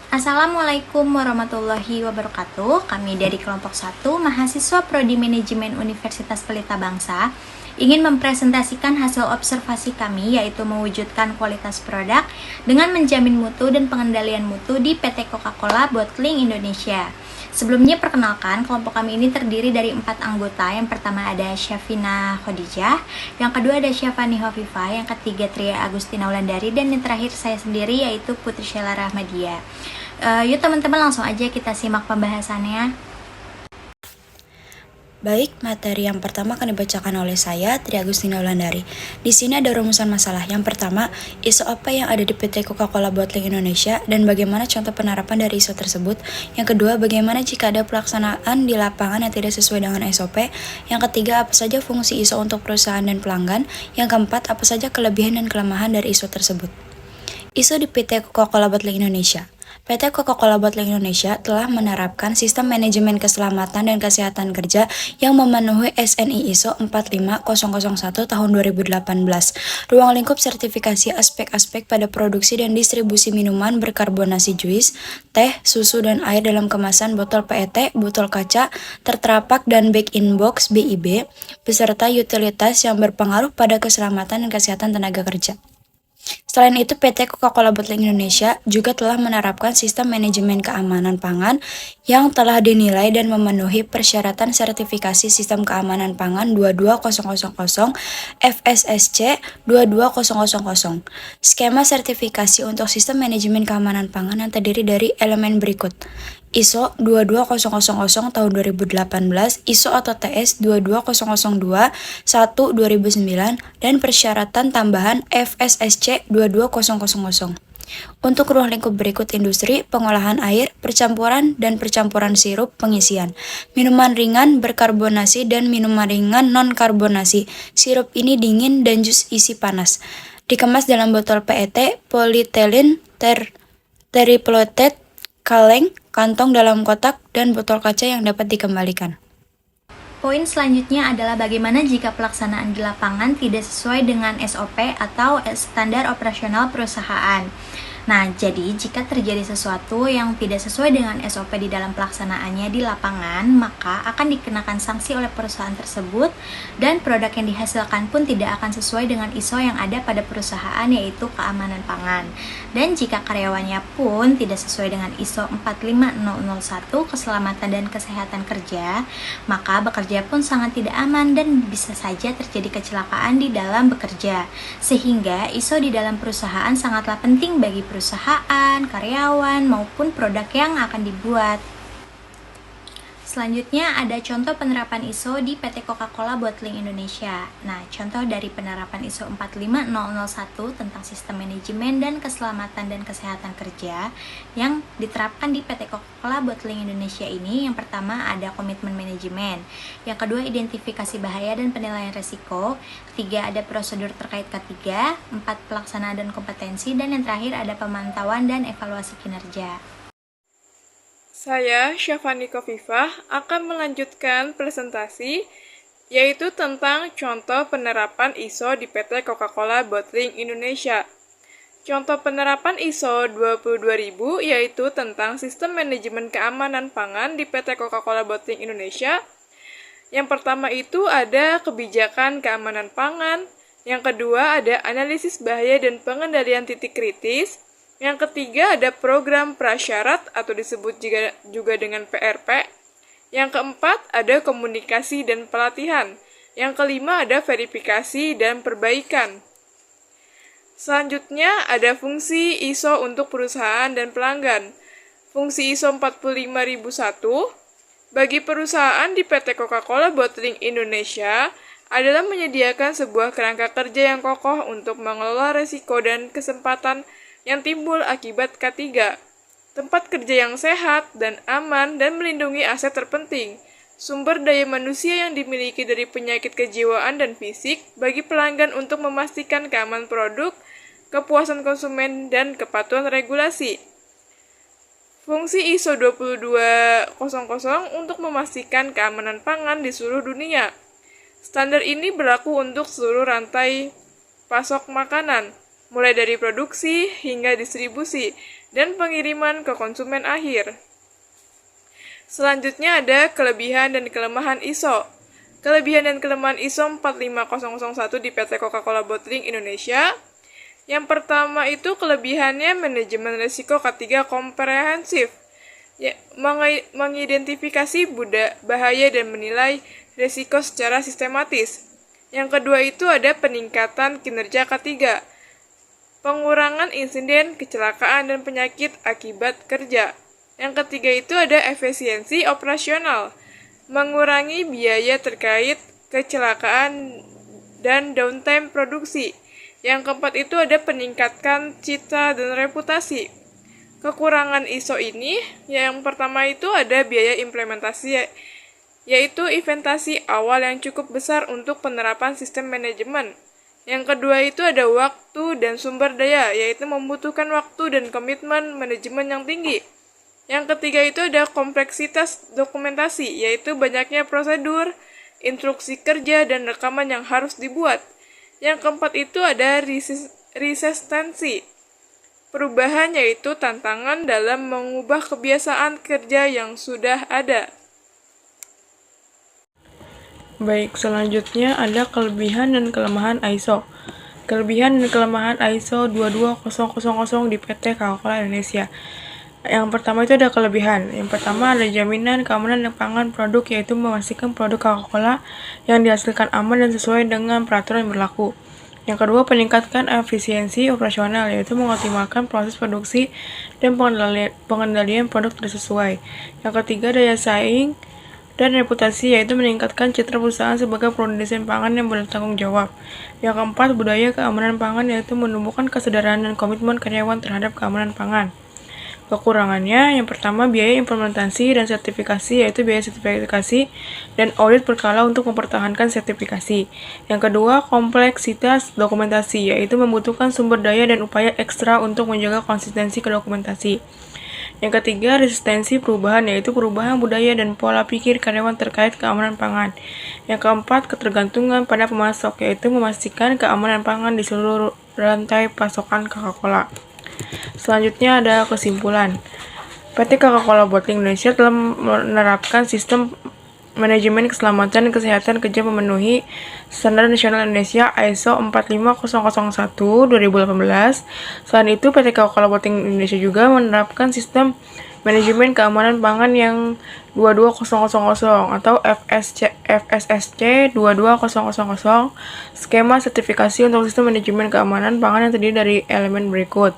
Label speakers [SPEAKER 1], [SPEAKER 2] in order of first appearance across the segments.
[SPEAKER 1] Assalamualaikum warahmatullahi wabarakatuh. Kami dari kelompok 1 mahasiswa Prodi Manajemen Universitas Pelita Bangsa ingin mempresentasikan hasil observasi kami, yaitu mewujudkan kualitas produk dengan menjamin mutu dan pengendalian mutu di PT Coca-Cola Bottling Indonesia. Sebelumnya perkenalkan, kelompok kami ini terdiri dari 4 anggota. Yang pertama ada Syafina Khadijah, yang kedua ada Syafani Hovifa, yang ketiga Tria Agustina Wulandari, dan yang terakhir saya sendiri yaitu Putri Sheila Rahmadia. Yuk teman-teman, langsung aja kita simak pembahasannya.
[SPEAKER 2] Baik, materi yang pertama akan dibacakan oleh saya, Tria Agustina Wulandari. Di sini ada rumusan masalah. Yang pertama, ISO apa yang ada di PT Coca-Cola Bottling Indonesia dan bagaimana contoh penerapan dari ISO tersebut. Yang kedua, bagaimana jika ada pelaksanaan di lapangan yang tidak sesuai dengan SOP. Yang ketiga, apa saja fungsi ISO untuk perusahaan dan pelanggan. Yang keempat, apa saja kelebihan dan kelemahan dari ISO tersebut. ISO di PT Coca-Cola Bottling Indonesia. PT Coca-Cola Bottling Indonesia telah menerapkan sistem manajemen keselamatan dan kesehatan kerja yang memenuhi SNI ISO 45001 tahun 2018. Ruang lingkup sertifikasi aspek-aspek pada produksi dan distribusi minuman berkarbonasi juice, teh, susu, dan air dalam kemasan botol PET, botol kaca, tetrapak, dan bag-in-box BIB, beserta utilitas yang berpengaruh pada keselamatan dan kesehatan tenaga kerja. Selain itu, PT Coca-Cola Bottling Indonesia juga telah menerapkan sistem manajemen keamanan pangan yang telah dinilai dan memenuhi persyaratan sertifikasi sistem keamanan pangan 22000 FSSC 22000. Skema sertifikasi untuk sistem manajemen keamanan pangan yang terdiri dari elemen berikut: ISO 22000 tahun 2018, ISO atau TS 22002 1 2009, dan persyaratan tambahan FSSC 22000. Untuk ruang lingkup berikut: industri, pengolahan air, percampuran dan percampuran sirup, pengisian, minuman ringan berkarbonasi dan minuman ringan non-karbonasi. Sirup ini dingin dan jus isi panas. Dikemas dalam botol PET, polietilin, terplotet, kaleng, kantong dalam kotak, dan botol kaca yang dapat dikembalikan.
[SPEAKER 1] Poin selanjutnya adalah bagaimana jika pelaksanaan di lapangan tidak sesuai dengan SOP atau standar operasional perusahaan. Nah, jadi jika terjadi sesuatu yang tidak sesuai dengan SOP di dalam pelaksanaannya di lapangan, maka akan dikenakan sanksi oleh perusahaan tersebut dan produk yang dihasilkan pun tidak akan sesuai dengan ISO yang ada pada perusahaan, yaitu keamanan pangan. Dan jika karyawannya pun tidak sesuai dengan ISO 45001 keselamatan dan kesehatan kerja, maka bekerja pun sangat tidak aman dan bisa saja terjadi kecelakaan di dalam bekerja. Sehingga ISO di dalam perusahaan sangatlah penting bagi perusahaan, karyawan, maupun produk yang akan dibuat. Selanjutnya ada contoh penerapan ISO di PT Coca-Cola Bottling Indonesia. Nah, contoh dari penerapan ISO 45001 tentang sistem manajemen dan keselamatan dan kesehatan kerja yang diterapkan di PT Coca-Cola Bottling Indonesia ini, yang pertama ada komitmen manajemen, yang kedua identifikasi bahaya dan penilaian resiko, ketiga ada prosedur terkait K3, empat pelaksanaan dan kompetensi, dan yang terakhir ada pemantauan dan evaluasi kinerja.
[SPEAKER 3] Saya, Syafani Khofifah, akan melanjutkan presentasi yaitu tentang contoh penerapan ISO di PT Coca-Cola Bottling Indonesia. Contoh penerapan ISO 22000 yaitu tentang sistem manajemen keamanan pangan di PT Coca-Cola Bottling Indonesia. Yang pertama itu ada kebijakan keamanan pangan, yang kedua ada analisis bahaya dan pengendalian titik kritis, yang ketiga ada program prasyarat atau disebut juga dengan PRP. Yang keempat ada komunikasi dan pelatihan. Yang kelima ada verifikasi dan perbaikan. Selanjutnya ada fungsi ISO untuk perusahaan dan pelanggan. Fungsi ISO 45001 bagi perusahaan di PT Coca-Cola Bottling Indonesia adalah menyediakan sebuah kerangka kerja yang kokoh untuk mengelola risiko dan kesempatan yang timbul akibat K3, tempat kerja yang sehat dan aman dan melindungi aset terpenting, sumber daya manusia yang dimiliki dari penyakit kejiwaan dan fisik bagi pelanggan untuk memastikan keamanan produk, kepuasan konsumen, dan kepatuhan regulasi. Fungsi ISO 22000 untuk memastikan keamanan pangan di seluruh dunia. Standar ini berlaku untuk seluruh rantai pasok makanan. mulai dari produksi hingga distribusi dan pengiriman ke konsumen akhir. Selanjutnya ada kelebihan dan kelemahan ISO. Kelebihan dan kelemahan ISO 45001 di PT Coca-Cola Bottling Indonesia. Yang pertama itu kelebihannya manajemen risiko K3 komprehensif, mengidentifikasi bahaya dan menilai risiko secara sistematis. Yang kedua itu ada peningkatan kinerja K3, pengurangan insiden, kecelakaan, dan penyakit akibat kerja. Yang ketiga itu ada efisiensi operasional, mengurangi biaya terkait kecelakaan dan downtime produksi. Yang keempat itu ada peningkatkan citra dan reputasi. Kekurangan ISO ini, yang pertama itu ada biaya implementasi, yaitu investasi awal yang cukup besar untuk penerapan sistem manajemen. Yang kedua itu ada waktu dan sumber daya, yaitu membutuhkan waktu dan komitmen manajemen yang tinggi. Yang ketiga itu ada kompleksitas dokumentasi, yaitu banyaknya prosedur, instruksi kerja, dan rekaman yang harus dibuat. Yang keempat itu ada resistensi, perubahan yaitu tantangan dalam mengubah kebiasaan kerja yang sudah ada.
[SPEAKER 4] Baik, selanjutnya ada kelebihan dan kelemahan ISO. Kelebihan dan kelemahan ISO 22000 di PT Coca-Cola Indonesia. Yang pertama itu ada kelebihan. Yang pertama ada jaminan keamanan dan pangan produk, yaitu memastikan produk Coca-Cola yang dihasilkan aman dan sesuai dengan peraturan yang berlaku. Yang kedua, peningkatkan efisiensi operasional, yaitu mengoptimalkan proses produksi dan pengendalian produk sesuai. Yang ketiga, daya saing dan reputasi, yaitu meningkatkan citra perusahaan sebagai produsen pangan yang bertanggung jawab. Yang keempat, budaya keamanan pangan, yaitu menumbuhkan kesadaran dan komitmen karyawan terhadap keamanan pangan. Kekurangannya, yang pertama biaya implementasi dan sertifikasi, yaitu biaya sertifikasi dan audit berkala untuk mempertahankan sertifikasi. Yang kedua, kompleksitas dokumentasi, yaitu membutuhkan sumber daya dan upaya ekstra untuk menjaga konsistensi ke dokumentasi. Yang ketiga, resistensi perubahan, yaitu perubahan budaya dan pola pikir karyawan terkait keamanan pangan. Yang keempat, ketergantungan pada pemasok, yaitu memastikan keamanan pangan di seluruh rantai pasokan Coca-Cola. Selanjutnya ada kesimpulan. PT Coca-Cola Bottling Indonesia telah menerapkan sistem manajemen keselamatan dan kesehatan kerja memenuhi standar nasional Indonesia ISO 45001-2018. Selain itu, PT Coca-Cola Bottling Indonesia juga menerapkan sistem manajemen keamanan pangan yang 22000 atau FSSC 22000, skema sertifikasi untuk sistem manajemen keamanan pangan yang terdiri dari elemen berikut: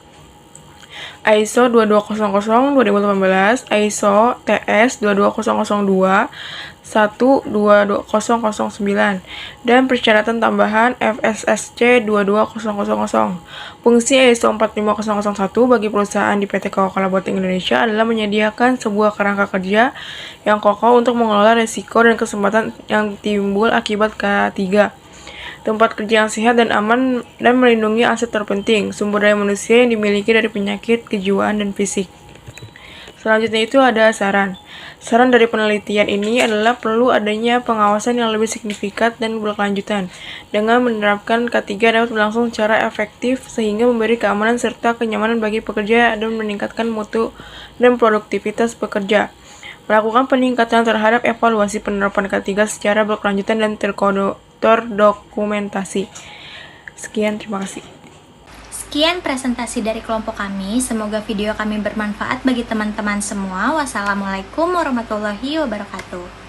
[SPEAKER 4] ISO 2200-2018, ISO TS 22002, 12009, dan persyaratan tambahan FSSC 22000. Fungsi ISO 45001 bagi perusahaan di PT Coca-Cola Bottling Indonesia adalah menyediakan sebuah kerangka kerja yang kokoh untuk mengelola risiko dan kesempatan yang timbul akibat K3. Tempat kerja yang sehat dan aman, dan melindungi aset terpenting, sumber daya manusia yang dimiliki dari penyakit, kejiwaan, dan fisik. Selanjutnya itu ada saran. Saran dari penelitian ini adalah perlu adanya pengawasan yang lebih signifikan dan berkelanjutan. Dengan menerapkan K3 dapat berlangsung secara efektif sehingga memberi keamanan serta kenyamanan bagi pekerja dan meningkatkan mutu dan produktivitas pekerja. Melakukan peningkatan terhadap evaluasi penerapan K3 secara berkelanjutan dan terdokumentasi. Sekian, terima kasih.
[SPEAKER 1] Sekian presentasi dari kelompok kami. Semoga video kami bermanfaat bagi teman-teman semua. Wassalamualaikum warahmatullahi wabarakatuh.